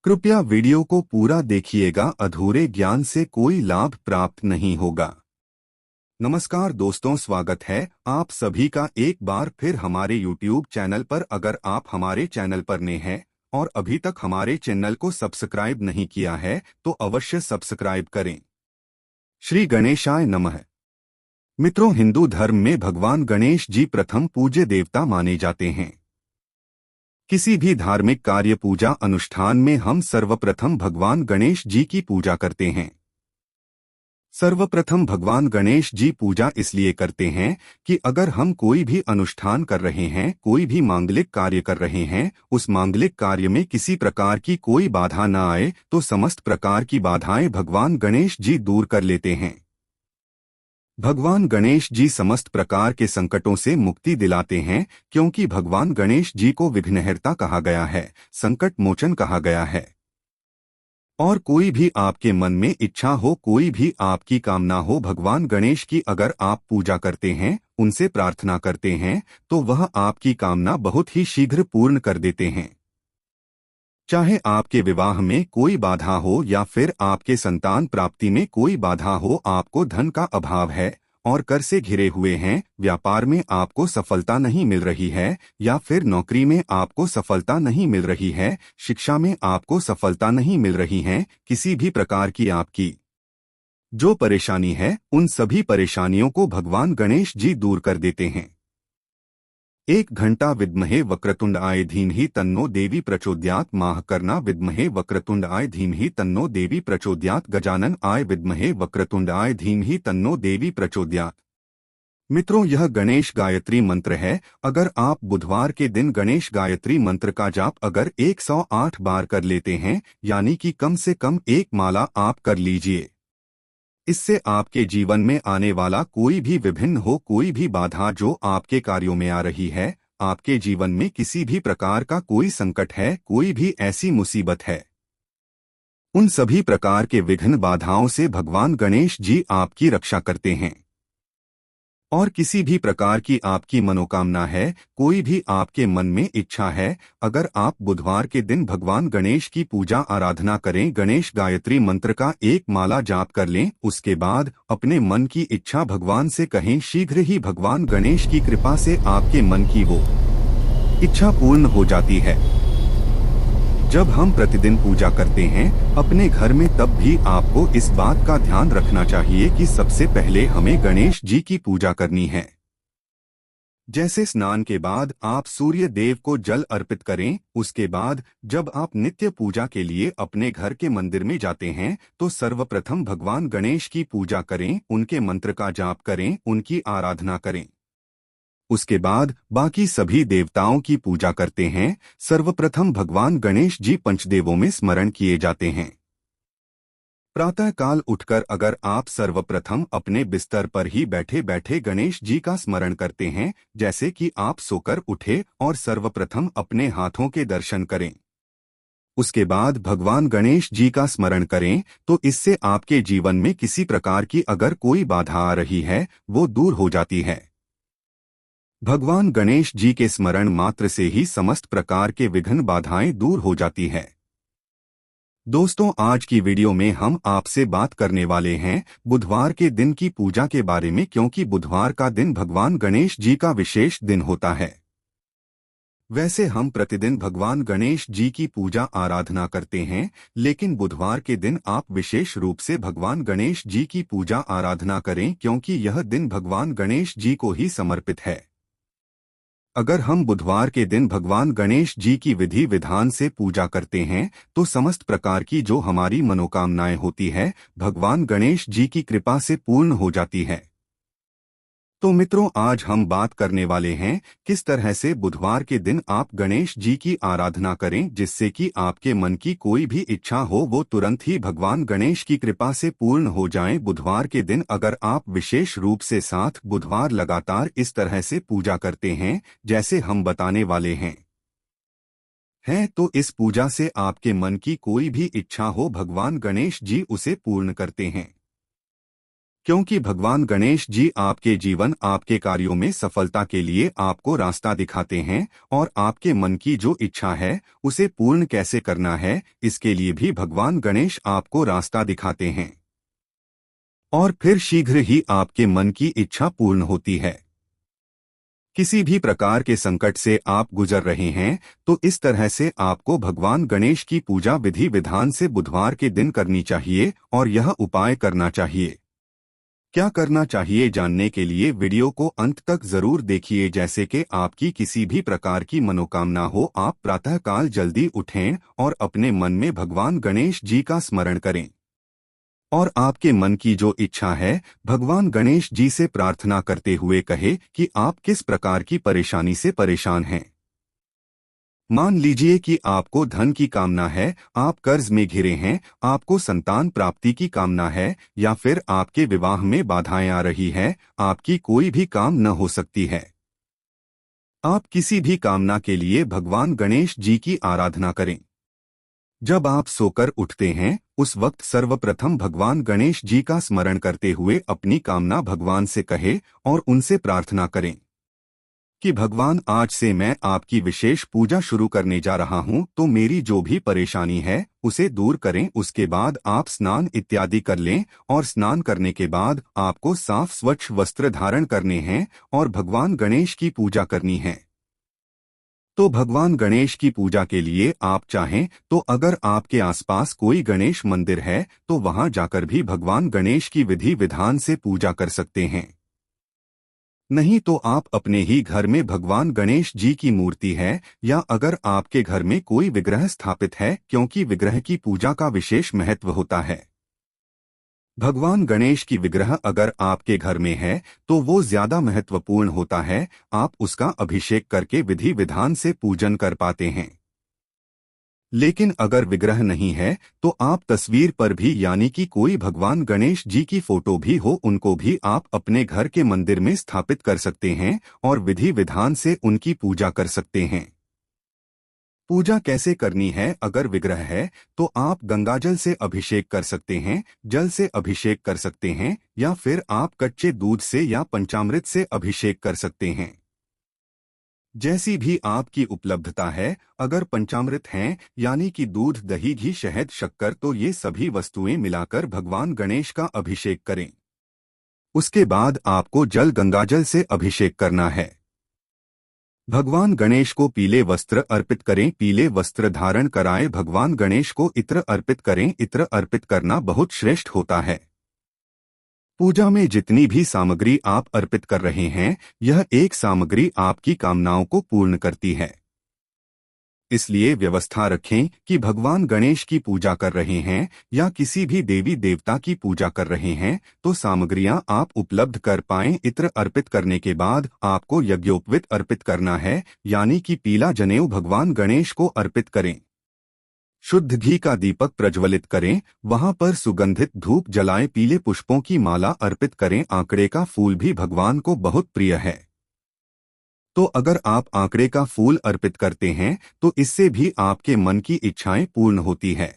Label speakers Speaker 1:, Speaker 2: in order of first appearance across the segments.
Speaker 1: कृपया वीडियो को पूरा देखिएगा, अधूरे ज्ञान से कोई लाभ प्राप्त नहीं होगा। नमस्कार दोस्तों, स्वागत है आप सभी का एक बार फिर हमारे YouTube चैनल पर। अगर आप हमारे चैनल पर नए हैं और अभी तक हमारे चैनल को सब्सक्राइब नहीं किया है तो अवश्य सब्सक्राइब करें। श्री गणेशाय नमः। मित्रों, हिंदू धर्म में भगवान गणेश जी प्रथम पूज्य देवता माने जाते हैं। किसी भी धार्मिक कार्य पूजा अनुष्ठान में हम सर्वप्रथम भगवान गणेश जी की पूजा करते हैं। सर्वप्रथम भगवान गणेश जी पूजा इसलिए करते हैं कि अगर हम कोई भी अनुष्ठान कर रहे हैं, कोई भी मांगलिक कार्य कर रहे हैं, उस मांगलिक कार्य में किसी प्रकार की कोई बाधा न आए तो समस्त प्रकार की बाधाएं भगवान गणेश जी दूर कर लेते हैं। भगवान गणेश जी समस्त प्रकार के संकटों से मुक्ति दिलाते हैं, क्योंकि भगवान गणेश जी को विघ्नहर्ता कहा गया है, संकट मोचन कहा गया है। और कोई भी आपके मन में इच्छा हो, कोई भी आपकी कामना हो, भगवान गणेश की अगर आप पूजा करते हैं, उनसे प्रार्थना करते हैं, तो वह आपकी कामना बहुत ही शीघ्र पूर्ण कर देते हैं। चाहे आपके विवाह में कोई बाधा हो या फिर आपके संतान प्राप्ति में कोई बाधा हो, आपको धन का अभाव है और कर से घिरे हुए हैं, व्यापार में आपको सफलता नहीं मिल रही है या फिर नौकरी में आपको सफलता नहीं मिल रही है, शिक्षा में आपको सफलता नहीं मिल रही है, किसी भी प्रकार की आपकी जो परेशानी है, उन सभी परेशानियों को भगवान गणेश जी दूर कर देते हैं। 1 घंटा विद्महे वक्रतुंडाय धीमहि तन्नो देवी प्रचोदयात्, माह करना विद्महे वक्रतुंडाय धीमहि तन्नो देवी प्रचोदयात्, गजानन आय विद्महे वक्रतुंडाय धीमहि तन्नो देवी प्रचोदयात्। मित्रों, यह गणेश गायत्री मंत्र है। अगर आप बुधवार के दिन गणेश गायत्री मंत्र का जाप अगर 108 बार कर लेते हैं, यानी कि कम से कम एक माला आप कर लीजिए, इससे आपके जीवन में आने वाला कोई भी विभिन्न हो, कोई भी बाधा जो आपके कार्यों में आ रही है, आपके जीवन में किसी भी प्रकार का कोई संकट है, कोई भी ऐसी मुसीबत है, उन सभी प्रकार के विघ्न बाधाओं से भगवान गणेश जी आपकी रक्षा करते हैं। और किसी भी प्रकार की आपकी मनोकामना है, कोई भी आपके मन में इच्छा है, अगर आप बुधवार के दिन भगवान गणेश की पूजा आराधना करें, गणेश गायत्री मंत्र का एक माला जाप कर लें, उसके बाद अपने मन की इच्छा भगवान से कहें, शीघ्र ही भगवान गणेश की कृपा से आपके मन की वो इच्छा पूर्ण हो जाती है। जब हम प्रतिदिन पूजा करते हैं अपने घर में, तब भी आपको इस बात का ध्यान रखना चाहिए कि सबसे पहले हमें गणेश जी की पूजा करनी है। जैसे स्नान के बाद आप सूर्य देव को जल अर्पित करें, उसके बाद जब आप नित्य पूजा के लिए अपने घर के मंदिर में जाते हैं तो सर्वप्रथम भगवान गणेश की पूजा करें, उनके मंत्र का जाप करें, उनकी आराधना करें। उसके बाद बाकी सभी देवताओं की पूजा करते हैं। सर्वप्रथम भगवान गणेश जी पंचदेवों में स्मरण किए जाते हैं। प्रातः काल उठकर अगर आप सर्वप्रथम अपने बिस्तर पर ही बैठे बैठे गणेश जी का स्मरण करते हैं, जैसे कि आप सोकर उठे और सर्वप्रथम अपने हाथों के दर्शन करें, उसके बाद भगवान गणेश जी का स्मरण करें, तो इससे आपके जीवन में किसी प्रकार की अगर कोई बाधा आ रही है, वो दूर हो जाती है। भगवान गणेश जी के स्मरण मात्र से ही समस्त प्रकार के विघ्न बाधाएं दूर हो जाती है। दोस्तों, आज की वीडियो में हम आपसे बात करने वाले हैं बुधवार के दिन की पूजा के बारे में, क्योंकि बुधवार का दिन भगवान गणेश जी का विशेष दिन होता है। वैसे हम प्रतिदिन भगवान गणेश जी की पूजा आराधना करते हैं, लेकिन बुधवार के दिन आप विशेष रूप से भगवान गणेश जी की पूजा आराधना करें, क्योंकि यह दिन भगवान गणेश जी को ही समर्पित है। अगर हम बुधवार के दिन भगवान गणेश जी की विधि विधान से पूजा करते हैं तो समस्त प्रकार की जो हमारी मनोकामनाएं होती है, भगवान गणेश जी की कृपा से पूर्ण हो जाती है। तो मित्रों, आज हम बात करने वाले हैं किस तरह से बुधवार के दिन आप गणेश जी की आराधना करें, जिससे कि आपके मन की कोई भी इच्छा हो वो तुरंत ही भगवान गणेश की कृपा से पूर्ण हो जाए। बुधवार के दिन अगर आप विशेष रूप से 7 बुधवार लगातार इस तरह से पूजा करते हैं जैसे हम बताने वाले हैं, तो इस पूजा से आपके मन की कोई भी इच्छा हो, भगवान गणेश जी उसे पूर्ण करते हैं। क्योंकि भगवान गणेश जी आपके जीवन आपके कार्यों में सफलता के लिए आपको रास्ता दिखाते हैं और आपके मन की जो इच्छा है उसे पूर्ण कैसे करना है इसके लिए भी भगवान गणेश आपको रास्ता दिखाते हैं और फिर शीघ्र ही आपके मन की इच्छा पूर्ण होती है। किसी भी प्रकार के संकट से आप गुजर रहे हैं तो इस तरह से आपको भगवान गणेश की पूजा विधि विधान से बुधवार के दिन करनी चाहिए और यह उपाय करना चाहिए। क्या करना चाहिए जानने के लिए वीडियो को अंत तक जरूर देखिए। जैसे कि आपकी किसी भी प्रकार की मनोकामना हो, आप प्रातःकाल जल्दी उठें और अपने मन में भगवान गणेश जी का स्मरण करें और आपके मन की जो इच्छा है भगवान गणेश जी से प्रार्थना करते हुए कहे कि आप किस प्रकार की परेशानी से परेशान हैं। मान लीजिए कि आपको धन की कामना है, आप कर्ज में घिरे हैं, आपको संतान प्राप्ति की कामना है या फिर आपके विवाह में बाधाएं आ रही है, आपकी कोई भी काम न हो सकती है। आप किसी भी कामना के लिए भगवान गणेश जी की आराधना करें। जब आप सोकर उठते हैं उस वक्त सर्वप्रथम भगवान गणेश जी का स्मरण करते हुए अपनी कामना भगवान से कहे और उनसे प्रार्थना करें कि भगवान आज से मैं आपकी विशेष पूजा शुरू करने जा रहा हूं, तो मेरी जो भी परेशानी है उसे दूर करें। उसके बाद आप स्नान इत्यादि कर लें और स्नान करने के बाद आपको साफ स्वच्छ वस्त्र धारण करने हैं और भगवान गणेश की पूजा करनी है। तो भगवान गणेश की पूजा के लिए आप चाहें तो अगर आपके आसपास कोई गणेश मंदिर है तो वहां जाकर भी भगवान गणेश की विधि विधान से पूजा कर सकते हैं। नहीं तो आप अपने ही घर में भगवान गणेश जी की मूर्ति है या अगर आपके घर में कोई विग्रह स्थापित है, क्योंकि विग्रह की पूजा का विशेष महत्व होता है। भगवान गणेश की विग्रह अगर आपके घर में है तो वो ज्यादा महत्वपूर्ण होता है। आप उसका अभिषेक करके विधि विधान से पूजन कर पाते हैं। लेकिन अगर विग्रह नहीं है तो आप तस्वीर पर भी यानी कि कोई भगवान गणेश जी की फोटो भी हो उनको भी आप अपने घर के मंदिर में स्थापित कर सकते हैं और विधि विधान से उनकी पूजा कर सकते हैं। पूजा कैसे करनी है? अगर विग्रह है तो आप गंगाजल से अभिषेक कर सकते हैं, जल से अभिषेक कर सकते हैं या फिर आप कच्चे दूध से या पंचामृत से अभिषेक कर सकते हैं। जैसी भी आपकी उपलब्धता है, अगर पंचामृत हैं यानी कि दूध, दही, घी, शहद, शक्कर, तो ये सभी वस्तुएं मिलाकर भगवान गणेश का अभिषेक करें। उसके बाद आपको जल गंगाजल से अभिषेक करना है। भगवान गणेश को पीले वस्त्र अर्पित करें, पीले वस्त्र धारण कराएं। भगवान गणेश को इत्र अर्पित करें, इत्र अर्पित करना बहुत श्रेष्ठ होता है। पूजा में जितनी भी सामग्री आप अर्पित कर रहे हैं, यह एक सामग्री आपकी कामनाओं को पूर्ण करती है। इसलिए व्यवस्था रखें कि भगवान गणेश की पूजा कर रहे हैं या किसी भी देवी देवता की पूजा कर रहे हैं तो सामग्रियां आप उपलब्ध कर पाएं। इत्र अर्पित करने के बाद आपको यज्ञोपवीत अर्पित करना है, यानी कि पीला जनेऊ भगवान गणेश को अर्पित करें। शुद्ध घी का दीपक प्रज्वलित करें, वहां पर सुगंधित धूप जलाएं, पीले पुष्पों की माला अर्पित करें। आंकड़े का फूल भी भगवान को बहुत प्रिय है, तो अगर आप आंकड़े का फूल अर्पित करते हैं तो इससे भी आपके मन की इच्छाएं पूर्ण होती है।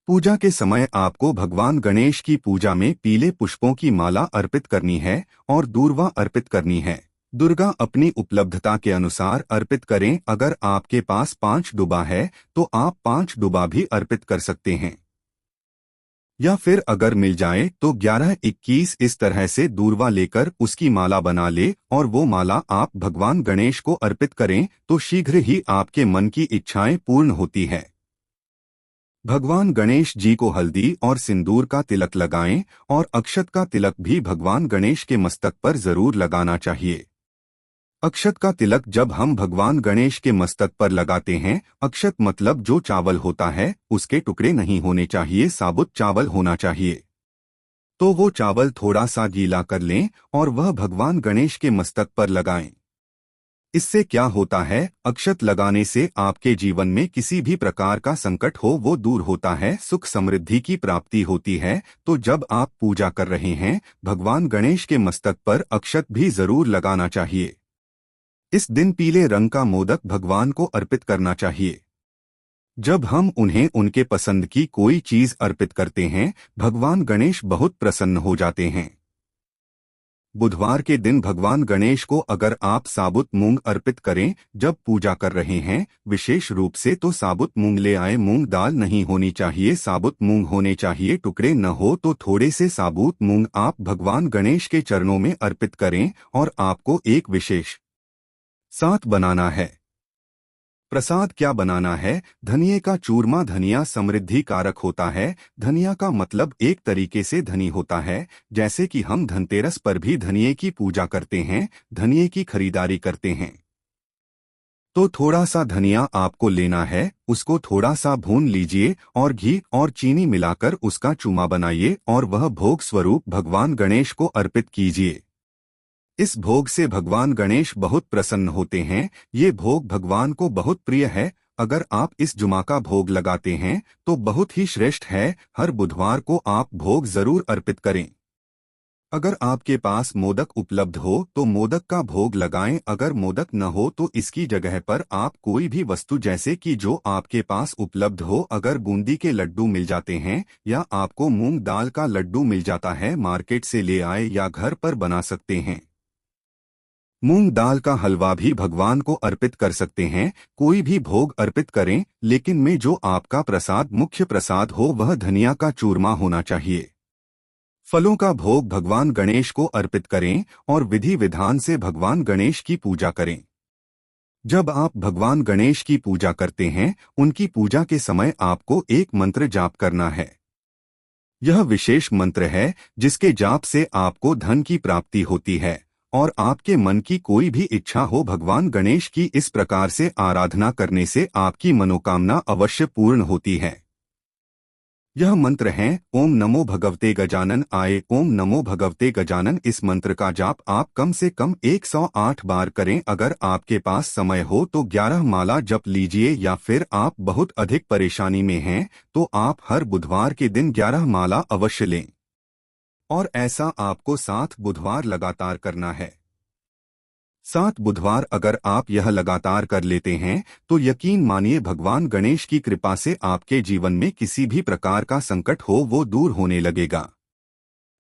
Speaker 1: पूजा के समय आपको भगवान गणेश की पूजा में पीले पुष्पों की माला अर्पित करनी है और दूर्वा अर्पित करनी है। दुर्गा अपनी उपलब्धता के अनुसार अर्पित करें। अगर आपके पास 5 दुबा है तो आप 5 दुबा भी अर्पित कर सकते हैं, या फिर अगर मिल जाए तो 11-21 इस तरह से दूर्वा लेकर उसकी माला बना ले और वो माला आप भगवान गणेश को अर्पित करें तो शीघ्र ही आपके मन की इच्छाएं पूर्ण होती है। भगवान गणेश जी को हल्दी और सिंदूर का तिलक लगाएं और अक्षत का तिलक भी भगवान गणेश के मस्तक पर जरूर लगाना चाहिए। अक्षत का तिलक जब हम भगवान गणेश के मस्तक पर लगाते हैं, अक्षत मतलब जो चावल होता है उसके टुकड़े नहीं होने चाहिए, साबुत चावल होना चाहिए। तो वो चावल थोड़ा सा गीला कर लें और वह भगवान गणेश के मस्तक पर लगाएं। इससे क्या होता है, अक्षत लगाने से आपके जीवन में किसी भी प्रकार का संकट हो वो दूर होता है, सुख समृद्धि की प्राप्ति होती है। तो जब आप पूजा कर रहे हैं, भगवान गणेश के मस्तक पर अक्षत भी जरूर लगाना चाहिए। इस दिन पीले रंग का मोदक भगवान को अर्पित करना चाहिए। जब हम उन्हें उनके पसंद की कोई चीज अर्पित करते हैं, भगवान गणेश बहुत प्रसन्न हो जाते हैं। बुधवार के दिन भगवान गणेश को अगर आप साबुत मूंग अर्पित करें जब पूजा कर रहे हैं, विशेष रूप से तो साबुत मूंग ले आए। मूंग दाल नहीं होनी चाहिए, साबुत मूंग होने चाहिए। टुकड़े न हो तो थोड़े से साबुत मूंग आप भगवान गणेश के चरणों में अर्पित करें। और आपको एक विशेष साथ बनाना है। प्रसाद क्या बनाना है? धनिये का चूरमा। धनिया समृद्धि कारक होता है। धनिया का मतलब एक तरीके से धनी होता है। जैसे कि हम धनतेरस पर भी धनिये की पूजा करते हैं, धनिये की खरीदारी करते हैं। तो थोड़ा सा धनिया आपको लेना है, उसको थोड़ा सा भून लीजिए और घी और चीनी मिलाकर उसका चूरमा बनाइए और वह भोग स्वरूप भगवान गणेश को अर्पित कीजिए। इस भोग से भगवान गणेश बहुत प्रसन्न होते हैं। ये भोग भगवान को बहुत प्रिय है। अगर आप इस जुमा का भोग लगाते हैं तो बहुत ही श्रेष्ठ है। हर बुधवार को आप भोग जरूर अर्पित करें। अगर आपके पास मोदक उपलब्ध हो तो मोदक का भोग लगाएं। अगर मोदक न हो तो इसकी जगह पर आप कोई भी वस्तु जैसे कि जो आपके पास उपलब्ध हो, अगर बूंदी के लड्डू मिल जाते हैं या आपको मूंग दाल का लड्डू मिल जाता है, मार्केट से ले आए या घर पर बना सकते हैं। मूंग दाल का हलवा भी भगवान को अर्पित कर सकते हैं। कोई भी भोग अर्पित करें, लेकिन में जो आपका प्रसाद मुख्य प्रसाद हो वह धनिया का चूरमा होना चाहिए। फलों का भोग भगवान गणेश को अर्पित करें और विधि विधान से भगवान गणेश की पूजा करें। जब आप भगवान गणेश की पूजा करते हैं, उनकी पूजा के समय आपको एक मंत्र जाप करना है। यह विशेष मंत्र है जिसके जाप से आपको धन की प्राप्ति होती है और आपके मन की कोई भी इच्छा हो, भगवान गणेश की इस प्रकार से आराधना करने से आपकी मनोकामना अवश्य पूर्ण होती है। यह मंत्र है ओम नमो भगवते गजानन आए। ओम नमो भगवते गजानन। इस मंत्र का जाप आप कम से कम 108 बार करें। अगर आपके पास समय हो तो 11 माला जप लीजिए, या फिर आप बहुत अधिक परेशानी में हैं तो आप हर बुधवार के दिन 11 माला अवश्य लें। और ऐसा आपको 7 बुधवार लगातार करना है। 7 बुधवार अगर आप यह लगातार कर लेते हैं तो यकीन मानिए भगवान गणेश की कृपा से आपके जीवन में किसी भी प्रकार का संकट हो वो दूर होने लगेगा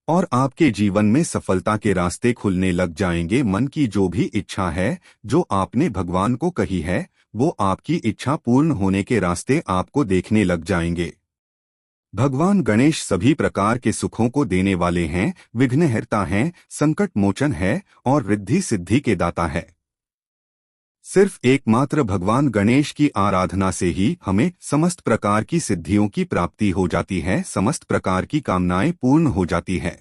Speaker 1: और आपके जीवन में सफलता के रास्ते खुलने लग जाएंगे। मन की जो भी इच्छा है, जो आपने भगवान को कही है, वो आपकी इच्छा पूर्ण होने के रास्ते आपको देखने लग जाएंगे। भगवान गणेश सभी प्रकार के सुखों को देने वाले हैं, विघ्नहर्ता हैं, संकट मोचन है और रिद्धि सिद्धि के दाता है। सिर्फ एकमात्र भगवान गणेश की आराधना से ही हमें समस्त प्रकार की सिद्धियों की प्राप्ति हो जाती है, समस्त प्रकार की कामनाएं पूर्ण हो जाती है।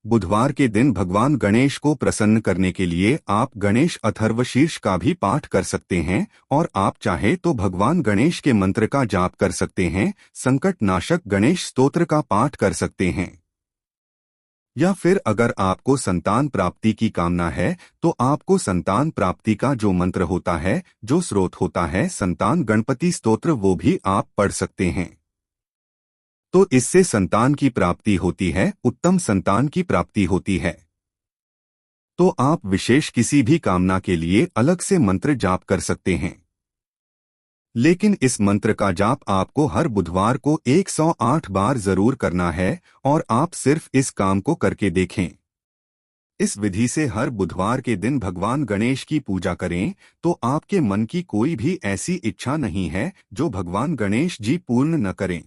Speaker 1: बुधवार के दिन भगवान गणेश को प्रसन्न करने के लिए आप गणेश अथर्वशीर्ष का भी पाठ कर सकते हैं और आप चाहे तो भगवान गणेश के मंत्र का जाप कर सकते हैं। संकट नाशक गणेश स्तोत्र का पाठ कर सकते हैं। या फिर अगर आपको संतान प्राप्ति की कामना है तो आपको संतान प्राप्ति का जो मंत्र होता है, जो स्रोत होता है, संतान गणपति स्तोत्र, वो भी आप पढ़ सकते हैं। तो इससे संतान की प्राप्ति होती है, उत्तम संतान की प्राप्ति होती है। तो आप विशेष किसी भी कामना के लिए अलग से मंत्र जाप कर सकते हैं, लेकिन इस मंत्र का जाप आपको हर बुधवार को 108 बार जरूर करना है और आप सिर्फ इस काम को करके देखें। इस विधि से हर बुधवार के दिन भगवान गणेश की पूजा करें तो आपके मन की कोई भी ऐसी इच्छा नहीं है जो भगवान गणेश जी पूर्ण न करें।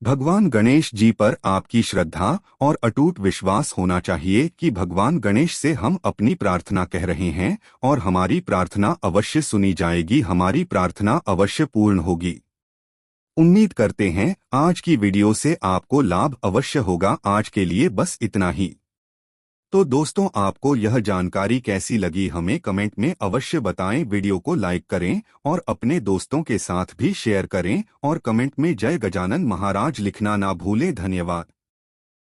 Speaker 1: भगवान गणेश जी पर आपकी श्रद्धा और अटूट विश्वास होना चाहिए कि भगवान गणेश से हम अपनी प्रार्थना कह रहे हैं और हमारी प्रार्थना अवश्य सुनी जाएगी, हमारी प्रार्थना अवश्य पूर्ण होगी। उम्मीद करते हैं आज की वीडियो से आपको लाभ अवश्य होगा। आज के लिए बस इतना ही। तो दोस्तों, आपको यह जानकारी कैसी लगी हमें कमेंट में अवश्य बताएं। वीडियो को लाइक करें और अपने दोस्तों के साथ भी शेयर करें और कमेंट में जय गजानन महाराज लिखना ना भूलें। धन्यवाद।